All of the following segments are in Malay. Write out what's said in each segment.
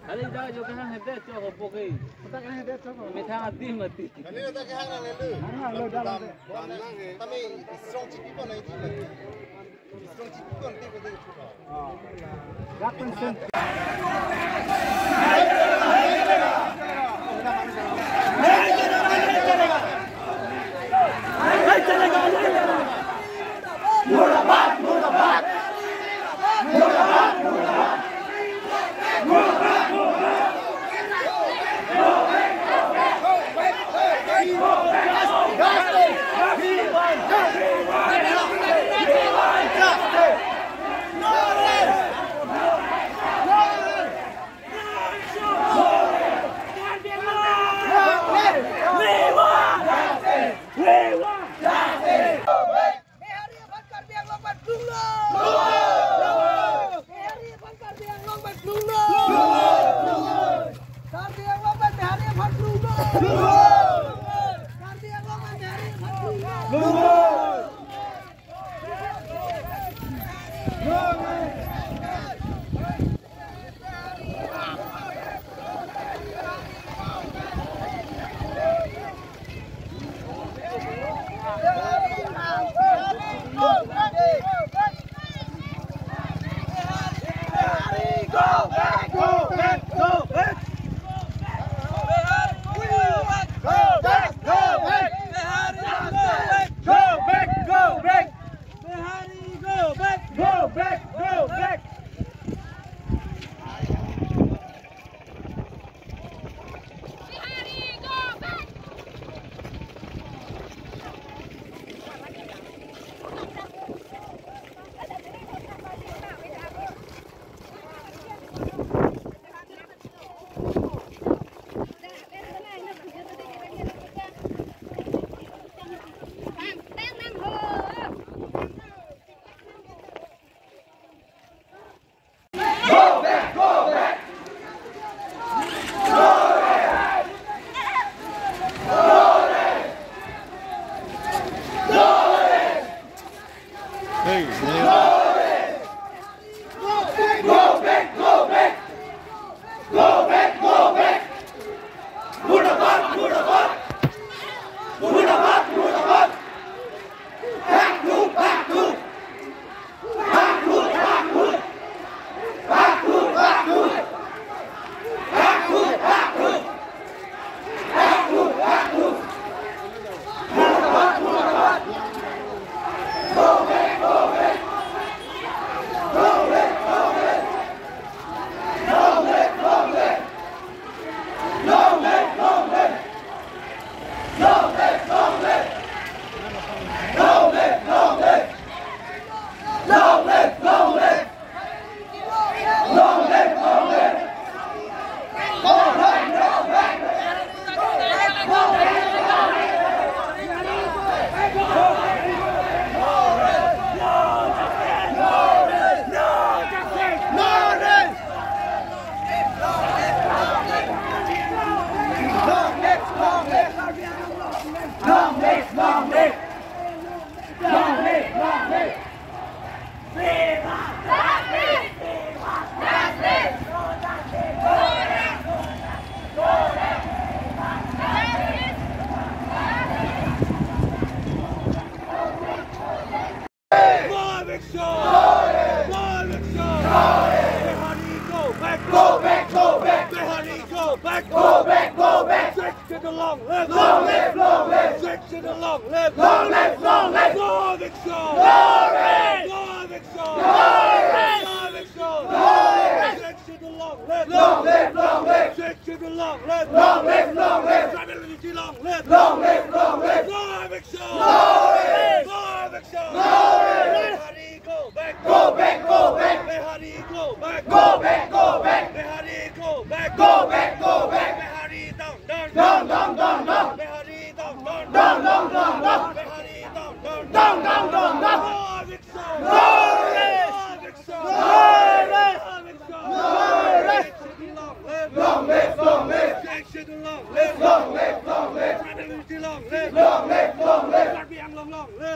Kali dah juga hang hebat cok hopok ni. Tak hang hebat cok. Mita mati mati. Kali dah ke hang nang lu. Hang lu dah. Tapi strong chipi pun naik tu. Strong chipi pun nanti kita cuba. Kapan sen? Murabad, murabad. Murabad, murabad. Murabad, murabad.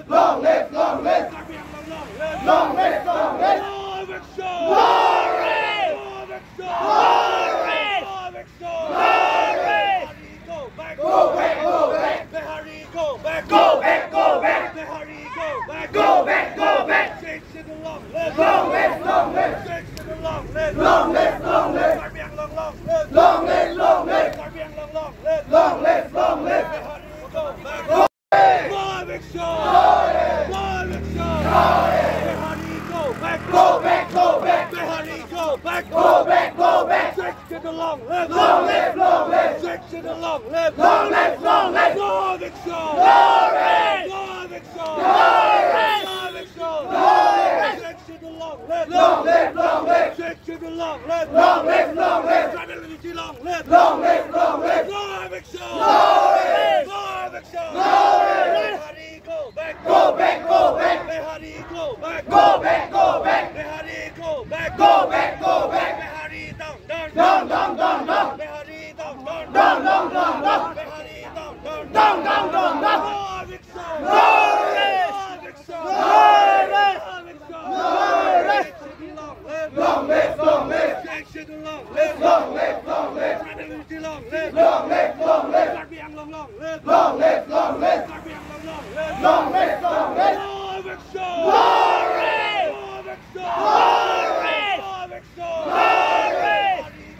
Long live, long live. Long live, long live. go back, go back, go back. Switch to the long left, long left, long left. Switch to the long left, long left, long left. Go Vic Show, glory, go Vic Show, glory, go Vic Show, glory. Switch to the long left, long left, long left. Switch to the long left, long left, long left. Strategy long left, long left, long left. Go Vic Show, glory, go Vic Show, glory. Hurry, go back, go back, go back. Hurry, go back, go back, go back. Hurry, go back, go back, go back. Hurry, down, down, down, down, down, down. Hurry, down, down, down, down, down, down. Hurry, down, down, down, down, down, down. Go Vic Show, glory, go Vic Show, glory, go Vic Show, glory. Long left, long left. Section long left, long left, long left. Strategy long left, long left, long left. Karbi ang long left, long left, long left. Karbi ang long left, long left, long left. Go Vic Show, glory, go Vic Show, glory, go Vic Show, glory.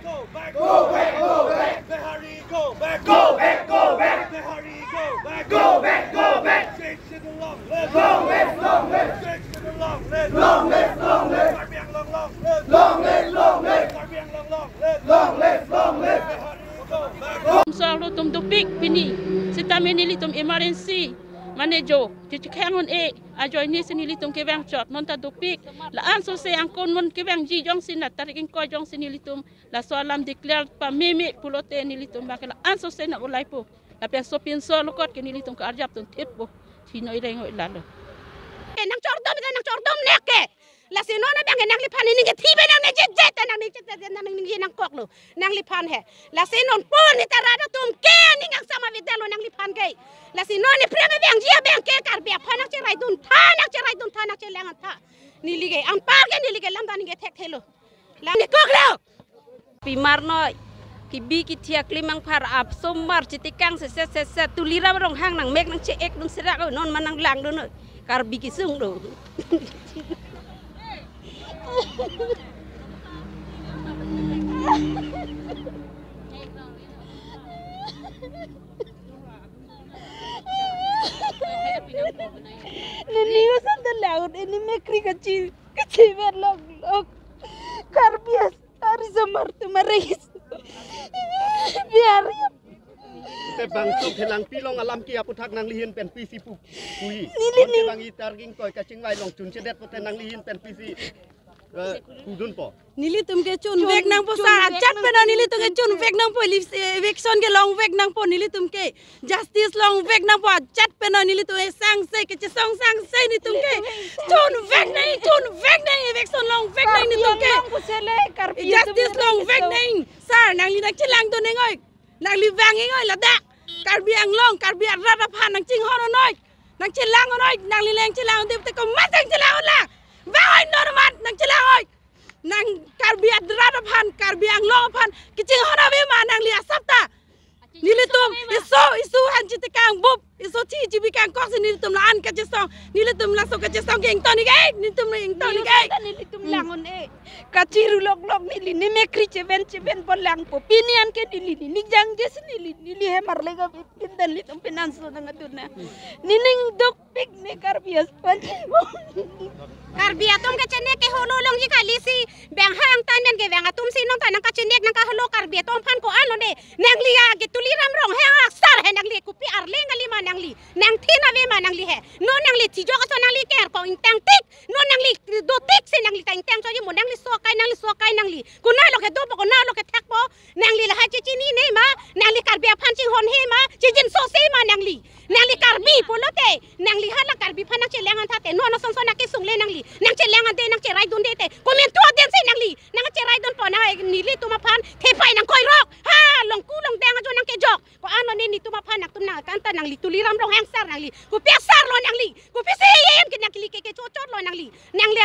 Go back, go back, go back. Hurry, go back, go back, go back. Hurry, go back, go back, go back. Section long left, long left, long left. Section long left, long left, long left. Karbi ang long left, long left, long left. Karbi ang long left, long left, long left. Hurry, go back. Solo tum tupik pini sita menili tum emergency manejo tikangon ajoy ni sinili tum kebang chot monta tupik la anso se angkon mon kebang ji jong sinat tarikin ko jong sinili tum la solam declare pa meme pulote nili tum bakala anso se na ulai po la peso pinso lokot ke nili tum ka arjap tum tipo sino ireng lalo nang chordom neke la sino na bang nang lipan ni tibe nang ne jet nang ni nang kok lo nang lipan he la sino pon ni tarada tum ke ni ngang sama videlo nang lipan ke la sino ni preme bang jia bang ke Karbi phanak che rai dun thanak che lengan tha ni lige ang par ke ni lige lam dan ni thek thelo la ni kok lo pimar noi kibi ki thiak limang par ap somar citikang se tulira rong hang nang mek nang che ek dun serak non manang lang dun Karbi ki sung do Niliyo sa dalawon ini mekri kecil berlok Karbi hari samar tumaris biar Te bangso helang pilong alam ki aputhak nang lihin pen pisi pu kui. Ni bang itar ging toy kaching wai long chun chedet pote nang lihin pen pisi kudun po. Nili tum ke chun vek nang po sa chat pe na nili tum ke chun vek nang po vek son ke long vek nang po nili tum ke justice long vek nang po chat pe na nili tum sang se ke song sang se ni tum ke chun vek nang vek son long vek nang ni tum ke justice long vek nang sa nang li nak chilang to neng oi nang li vang ngoi la dak Karbi ang long Karbi arat phan nang ching hon noi nang chilang noi nang li leng chilang te ko mat nang chilang la vang normal nang chilang oi nang Karbi arat phan Karbi ang long phan kiching hon ave ma nang li asapta nilitum isu han citikang bup isu cibi kang kok nilitum la an kachesong nilitum la so kachesong geng toni gai nilitum ing toni gai nilitum langon kaciru lok nili ni mekri cheven bolang po pinian ke nili jang jes nili hemar lega pindan litum pinanso nang aduna nining dok pik ne Karbias panci Karbi atum ke chenek ke holo long ji kali si bang hang tan men ke bang atum si nong tan nang ka chenek nang ka holo Karbi atum phan ko ano ne nang liya ke tuliram rong hang aksar he nang li kupi arle ngali ma nang li nang thina ve ma nang li he no nang li tijo ka so nang li ker ko ing tang tik no nang li do tik si nang li tang so ji mo nang li so kai nang li ku na lo ke do ko na lo ke thak po nang li la ha chi ni ne ma nang li Karbi phan chi hon he ma chi jin so se ma nang li Karbi polote nang li hala Karbi phan che lengan tha te no no son na ke sung le nang li nang che lengan de nang che rai dun de te komen to den se nang li nang che rai dun po na ni li tu ma phan the pai nang koi rok ha long ku long dang jo nang ke jok ko ano ni tu ma phan nak tu na kanta nang li tuliram rong hang sar nang li ku pe sar lo nang li ku pe se yem ke nang li ke chot lo nang li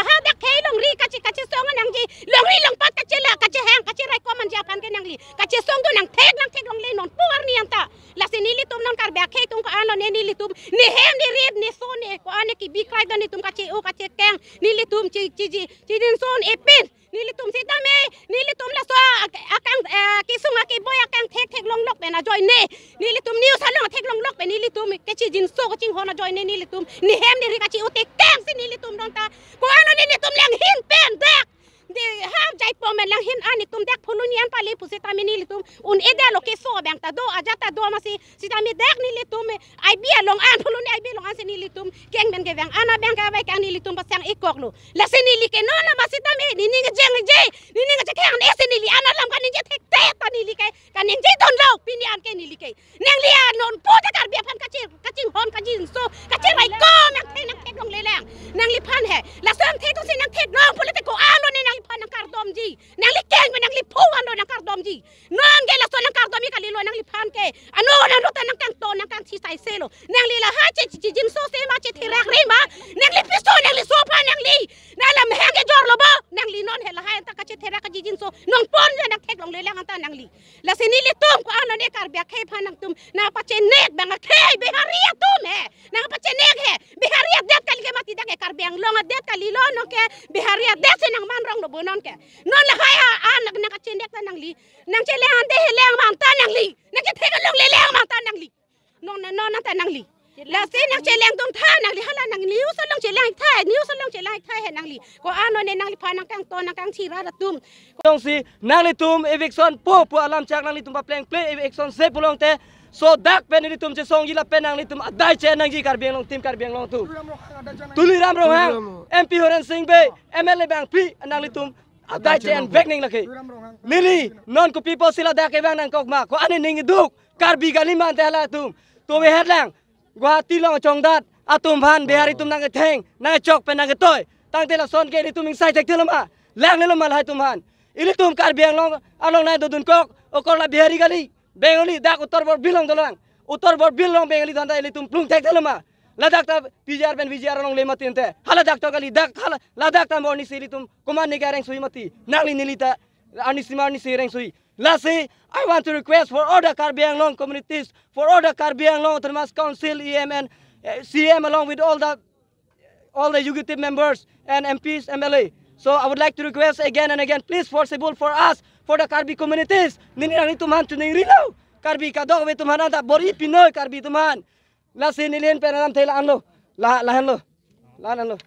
ha dak ke long ri ka chi song nang ji long ri long pat ka che la ka che hang ka che rai ko man ja phan ke nang li ka che song tu nang thek long le non puar ni anta la se ni li tum non kar ba ke tum ko ano ni li tum ni hem ni red ni so ne ko ane ki bi krai dan ni tum ka che o ka che keng ni li tum chi din son epin ni li tum si dame ni li tum la so akang ki sunga ki boy akang thek long lok be na joy ne ni li tum niu sa long thek long lok be ni li tum ke chi din so ko ching hona joy ne ni li tum ni hem ni ri ka chi o te keng si ni li tum dong ta ko ano ni li tum lang hin pen dak de ham jai po Langhin ani tum dek pulunian pali pusita mini litum un ede lo ke so bang ta do aja ta do masi sita mi dek ni litum ai bia long an puluni ai bia long an sini litum keng ben ke bang ana bang ka bai kan ni litum pasang ikok lo la sini li ke no na masita mi ni nge jeng je ni nge je keng ne sini li ana lam kan ni je tek te ta ni li ke kan ni je don lo pini an ke ni li ke neng li an non po ta kar bia pan kaching hon kajin so kaching rai ko mek tek long le lang nang li pan he la sam te tu sin nang tek long politik ko alo ni nang li pan nang kardom ji nang li keng nang li pu ando nang kardom ji non ge la so nang kardom ka li lo nang li pan ke ano nang ruta nang kang to nang kang si sai selo nang li la ha che jin so se ma che thirak ri ma nang li piso nang li so pa nang li na la mehenge jor lo ba nang li non he la ha ta ka che thirak ka jin so nong pon le nang tek long le lang anta nang li la sini li tum ko ano ne kar bia khe pan nang tum na pa che nek bang khe biharia tum he nang pa che nek he biharia det kali ke mati dak kar biang long det kali lo no ke biharia det se nang man rong lo bo non ke non la ha an nang ka che nek ta nang li nang che le an de he le man ta nang li nang che tek long le le man ta nang li non ta nang li la se nang che leng tum tha nang li hala nang liu so long che lai thai niu so long che lai thai he nang li ko ano ne nang li pha nang kang to nang kang chi ra da tum Tong si nang li tum eviction po alam chak nang li tum pa play eviction se pulong te so dak pen li tum che song yila pen nang li tum adai che nang ji kar biang long tim kar biang long tu tuli ram ro hang MP Horan Singh be MLA bang pi nang li tum adai che an vek ning lakhi lili non ko people sila dak e bang nang kok ma ko ane ning duk Karbi gali man te hala tum to we het lang Guwahati long chong dat atum han bihari tum nang theng nang chok pen nang toy tang te la son ke li tum ing sai tek telama lang le mal hai tum han ili tum kar biang long along nai do dun kok okor la bihari gali bengali dak uttar bor bilong dolang uttar bor bilong bengali danda ili tum plung tek telama ladak ta PGR VGR long le matin te hala dak to gali dak hala ladak ta morni sili tum kuman ni gareng sui mati nangli nilita ani simar ni sireng sui lasi I want to request for all the Karbi Anglong communities, for all the Karbi Anglong Autonomous Council, EM and CM, along with all the executive members and MPs, MLA. So I would like to request again and again, please forcible for us, for the Karbi communities. Ninirang ituman to ningrilaw. Karbi kadok we tuman anda bori Pinoy Karbi tuman. Lasi nilin peranam tela anlo, lahan lo.